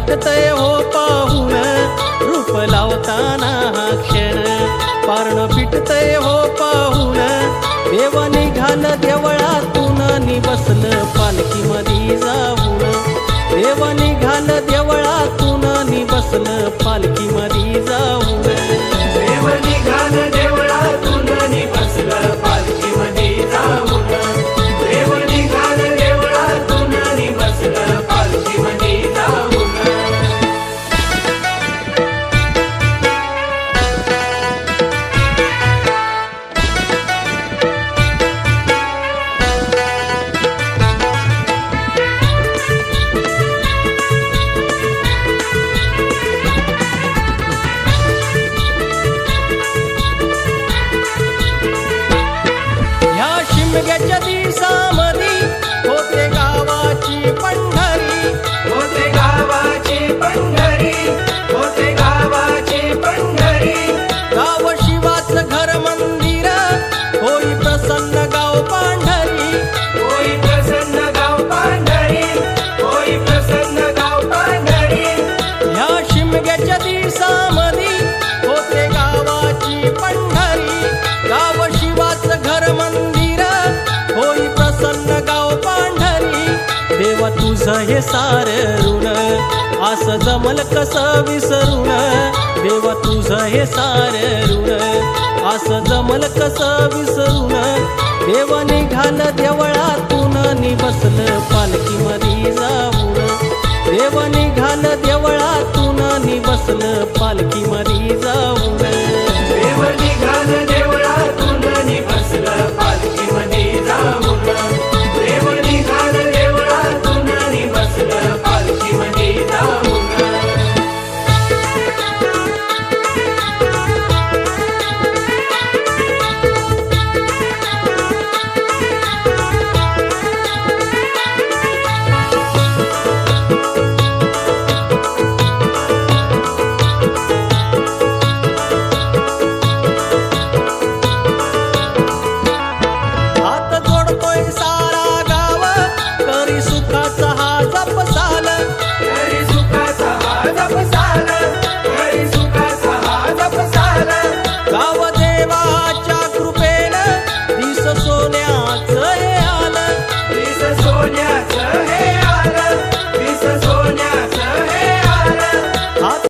फिटतय हो पाहून रूप लावताना हा क्षण पारण फिटतय हो पाहून देव निघाल देवळातून नि बसलं पालखीमध्ये जाऊन देव निघाल देवळातून नि बसलं पालखीमध्ये जाऊन देव निघाल देवळातून नि बसलं पालखीमध्ये जाऊन देव निघाल देवळातून नि बसलं पालखीमध्ये जाऊन शिमग्याच्या दिवसामधी होते गावाची पंढरी होते गावाची पंढरी होते गावाची पंढरी गाव शिवाचं घर मंदिर होई प्रसन्न गाव पांढरी होई प्रसन्न गाव पांढरी होई प्रसन्न गाव पांढरी ह्या शिमग्याच्या दिवसामधी होते गावाची पंढरी गाव शिवाचं घर मंदिर होई प्रसन्न गाव पांढरी देवा तुझं हे सार ऋण असं जमल कसं विसरून देवा तुझं हे सार ऋण असं जमल कसं विसरून देव निघाल देवळातून नि बसलं पालखीमध्ये जाऊन देव निघाल देवळात